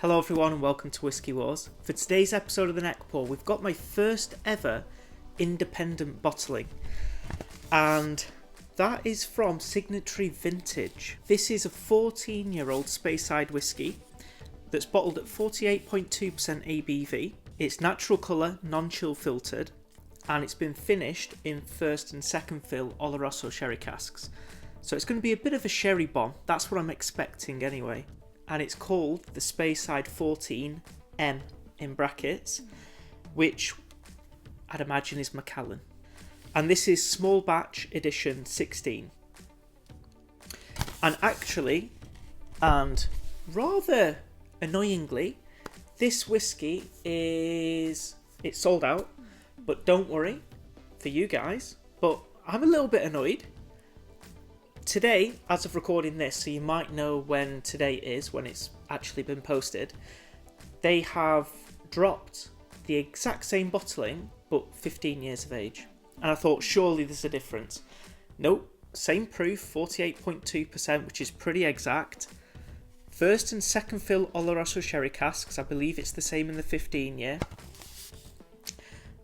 Hello everyone and welcome to Whisky Wars. For today's episode of the NeckPour, we've got my first ever independent bottling, and that is from Signatory Vintage. This is a 14-year-old Speyside whisky that's bottled at 48.2% ABV. It's natural colour, non-chill filtered, and it's been finished in first and second fill Oloroso sherry casks. So it's going to be a bit of a sherry bomb, that's what I'm expecting anyway. And it's called the Speyside 14 M in brackets, which I'd imagine is Macallan. And this is small batch edition 16. And actually, and rather annoyingly, this whiskey it's sold out, but don't worry for you guys, but I'm a little bit annoyed. Today, as of recording this, so you might know when today is, when it's actually been posted, they have dropped the exact same bottling, but 15 years of age. And I thought, surely there's a difference. Nope, same proof, 48.2%, which is pretty exact. First and second fill Oloroso sherry casks, I believe it's the same in the 15 year.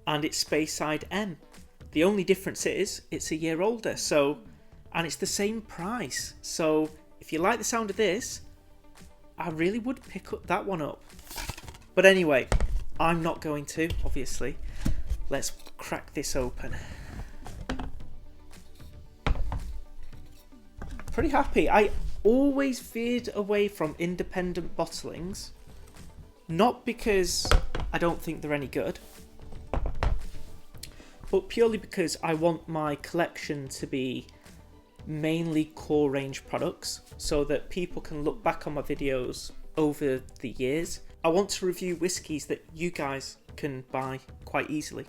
And it's Speyside M. The only difference is, it's a year older, and it's the same price. So if you like the sound of this, I really would pick up that one up. But anyway, I'm not going to, obviously. Let's crack this open. Pretty happy. I always veered away from independent bottlings, not because I don't think they're any good, but purely because I want my collection to be mainly core range products so that people can look back on my videos over the years. I want to review whiskies that you guys can buy quite easily.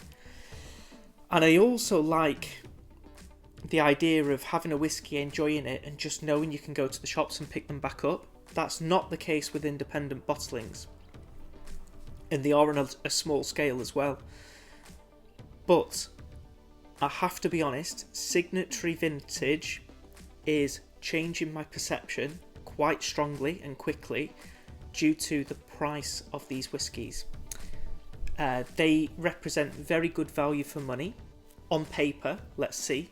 And I also like the idea of having a whiskey, enjoying it, and just knowing you can go to the shops and pick them back up. That's not the case with independent bottlings. And they are on a small scale as well. But I have to be honest, Signatory Vintage is changing my perception quite strongly and quickly due to the price of these whiskies. They represent very good value for money on paper, let's see,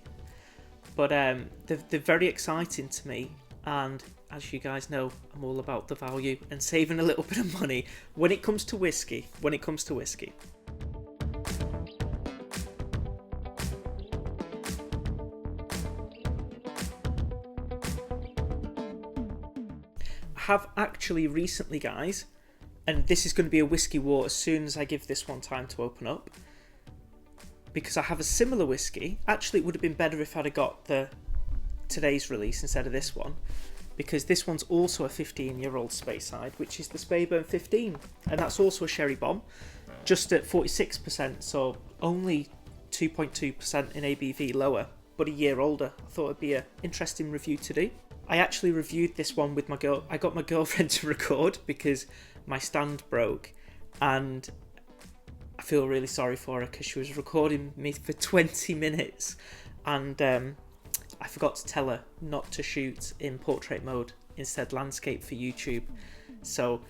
but they're very exciting to me, and as you guys know, I'm all about the value and saving a little bit of money when it comes to whiskey. Have actually recently, guys, and this is going to be a whiskey war as soon as I give this one time to open up, because I have a similar whiskey. Actually, it would have been better if I'd have got today's release instead of this one, because this one's also a 15-year-old Speyside, which is the Speyburn 15, and that's also a sherry bomb, just at 46%, so only 2.2% in ABV lower, but a year older. I thought it'd be an interesting review to do. I actually reviewed this one with my girl. I got my girlfriend to record because my stand broke, and I feel really sorry for her because she was recording me for 20 minutes, and I forgot to tell her not to shoot in portrait mode, instead landscape for YouTube. So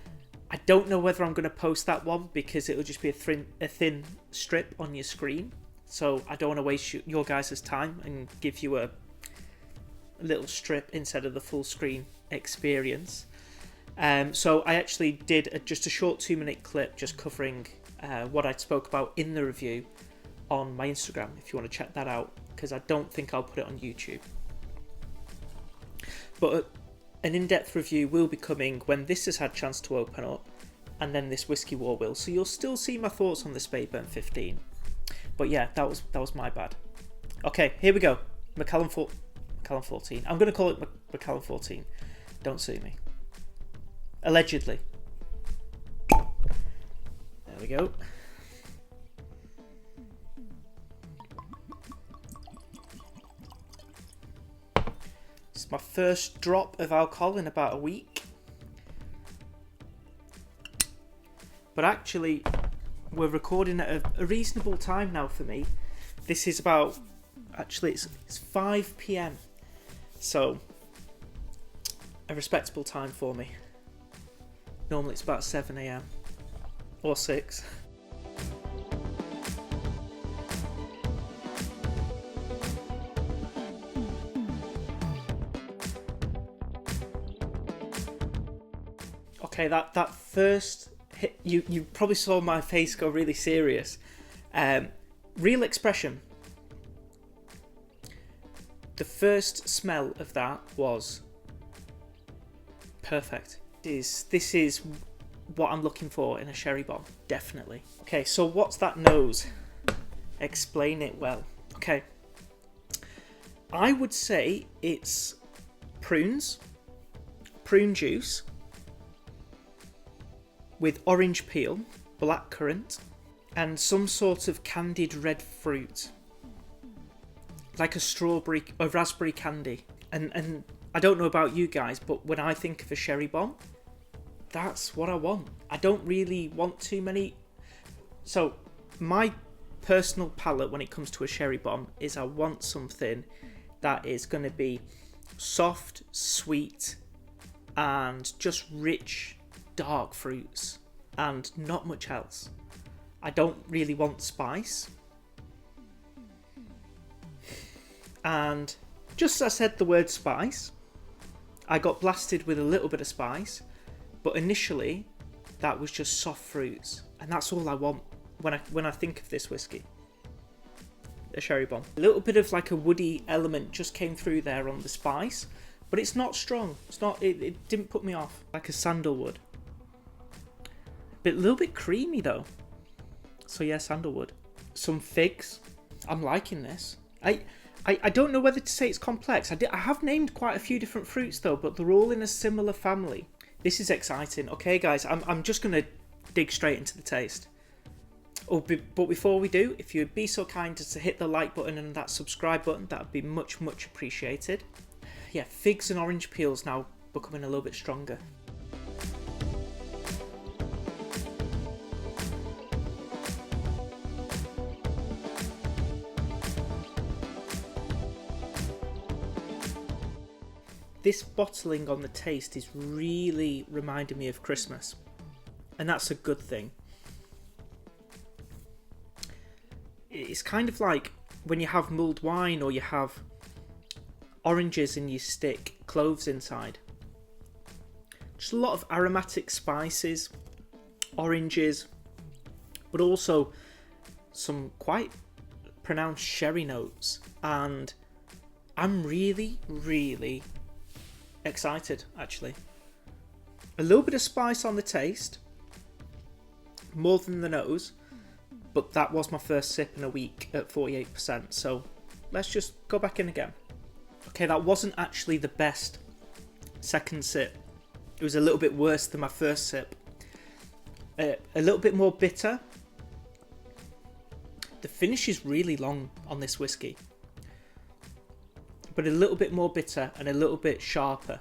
I don't know whether I'm going to post that one because it'll just be a thin strip on your screen. So I don't want to waste your guys' time and give you a little strip instead of the full screen experience. So I actually did just a short 2-minute clip just covering what I spoke about in the review on my Instagram, if you want to check that out, because I don't think I'll put it on YouTube. But an in-depth review will be coming when this has had a chance to open up, and then this whiskey war will, so you'll still see my thoughts on the Speyburn 15. But yeah, that was my bad. Okay, here we go. Macallan 14. I'm going to call it Macallan 14. Don't sue me. Allegedly. There we go. It's my first drop of alcohol in about a week. But actually, we're recording at a reasonable time now for me. This is about, actually it's 5 p.m. So, a respectable time for me. Normally it's about 7 a.m. or 6. Okay, that first hit, you probably saw my face go really serious. Real expression. The first smell of that was perfect. This is what I'm looking for in a sherry bomb, definitely. Okay, so what's that nose? Explain it well. Okay, I would say it's prunes, prune juice, with orange peel, black currant, and some sort of candied red fruit, like a strawberry or raspberry candy. And I don't know about you guys, but when I think of a sherry bomb, that's what I want. I don't really want too many. So my personal palate when it comes to a sherry bomb is I want something that is going to be soft, sweet, and just rich, dark fruits, and not much else. I don't really want spice. And just as I said the word spice, I got blasted with a little bit of spice, but initially that was just soft fruits, and that's all I want when I think of this whiskey. A sherry bomb. A little bit of like a woody element just came through there on the spice, but it's not strong. It didn't put me off, like a sandalwood. A little bit creamy though. So yeah, sandalwood. Some figs. I'm liking this. I don't know whether to say it's complex. I have named quite a few different fruits though, but they're all in a similar family. This is exciting. Okay guys, I'm just going to dig straight into the taste. But before we do, if you'd be so kind as to hit the like button and that subscribe button, that would be much, much appreciated. Yeah, figs and orange peels now becoming a little bit stronger. This bottling on the taste is really reminding me of Christmas, and that's a good thing. It's kind of like when you have mulled wine or you have oranges and you stick cloves inside. Just a lot of aromatic spices, oranges, but also some quite pronounced sherry notes, and I'm really, really excited actually. A little bit of spice on the taste, more than the nose, but that was my first sip in a week at 48%, so let's just go back in again. Okay, that wasn't actually the best second sip. It was a little bit worse than my first sip. A little bit more bitter. The finish is really long on this whiskey, but a little bit more bitter and a little bit sharper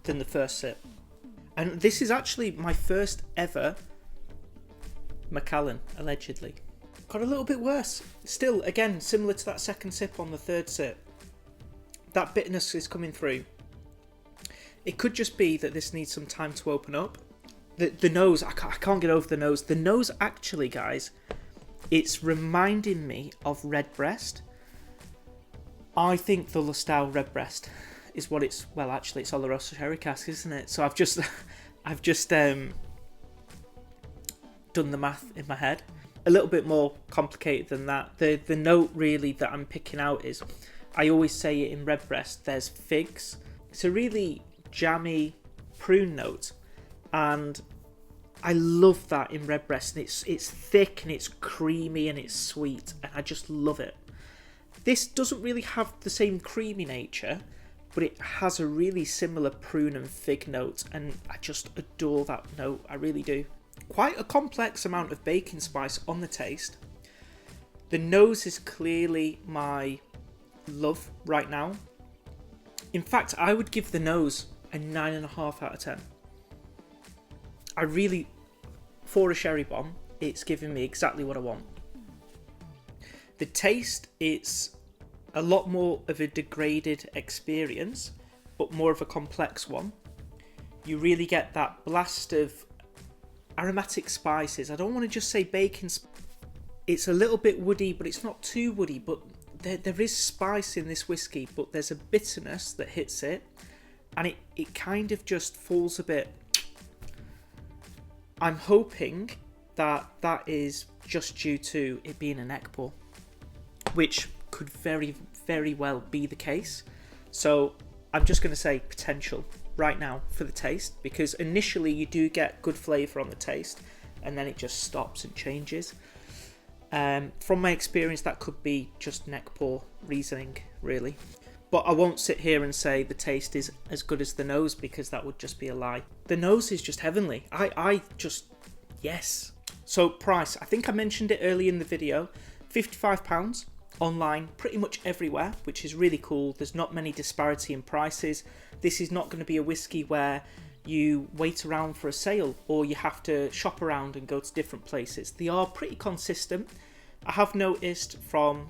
than the first sip. And this is actually my first ever macallan, allegedly. Got a little bit worse. Still, again, similar to that second sip on the third sip. That bitterness is coming through. It could just be that this needs some time to open up. The nose, I can't get over the nose. The nose actually, guys, it's reminding me of Redbreast. I think the Lustau Redbreast is what it's. Well, actually, it's Oloroso Sherry Cask, isn't it? So I've just done the math in my head. A little bit more complicated than that. The note really that I'm picking out is, I always say it in Redbreast, there's figs. It's a really jammy prune note, and I love that in Redbreast. And it's thick and it's creamy and it's sweet, and I just love it. This doesn't really have the same creamy nature, but it has a really similar prune and fig note, and I just adore that note. I really do. Quite a complex amount of baking spice on the taste. The nose is clearly my love right now. In fact, I would give the nose a 9.5 out of 10. I really, for a sherry bomb, it's giving me exactly what I want. The taste, it's a lot more of a degraded experience, but more of a complex one. you really get that blast of aromatic spices. I don't want to just say bacon. It's a little bit woody, but it's not too woody, but there is spice in this whiskey, but there's a bitterness that hits it, and it kind of just falls a bit. I'm hoping that is just due to it being a NeckPour, which could very, very well be the case. So I'm just going to say potential right now for the taste, because initially you do get good flavour on the taste, and then it just stops and changes. From my experience, that could be just NeckPour reasoning, really. But I won't sit here and say the taste is as good as the nose, because that would just be a lie. The nose is just heavenly. I just, yes. So price, I think I mentioned it early in the video, £55 online, pretty much everywhere, which is really cool. There's not many disparity in prices. This is not going to be a whiskey where you wait around for a sale or you have to shop around and go to different places. They are pretty consistent. I have noticed from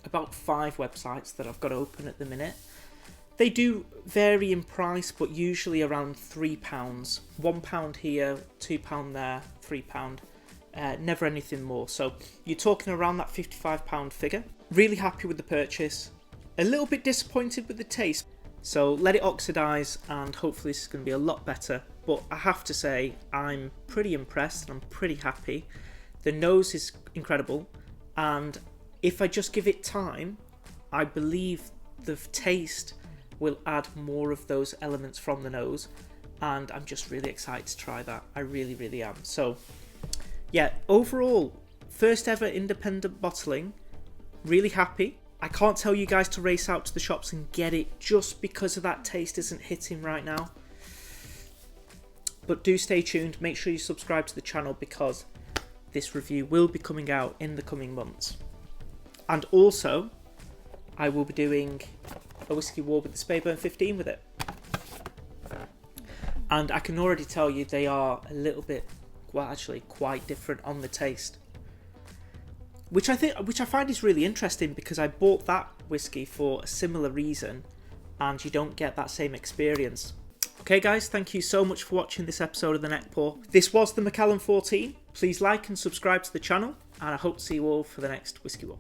about 5 websites that I've got open at the minute, they do vary in price, but usually around £3. £1 here, £2 there, £3. Never anything more. So you're talking around that £55 figure. Really happy with the purchase. A little bit disappointed with the taste. So let it oxidise, and hopefully this is going to be a lot better. But I have to say, I'm pretty impressed and I'm pretty happy. The nose is incredible, and if I just give it time, I believe the taste will add more of those elements from the nose, and I'm just really excited to try that. I really, really am. So yeah, overall, first ever independent bottling, really happy. I can't tell you guys to race out to the shops and get it just because of that taste isn't hitting right now. But do stay tuned, make sure you subscribe to the channel, because this review will be coming out in the coming months. And also, I will be doing a whiskey war with the Speyburn 15 with it. And I can already tell you they are a little bit, well, actually quite different on the taste. Which I find is really interesting, because I bought that whiskey for a similar reason, and you don't get that same experience. Okay guys, thank you so much for watching this episode of the NeckPour. This was the Macallan 14. Please like and subscribe to the channel, and I hope to see you all for the next Whiskey War.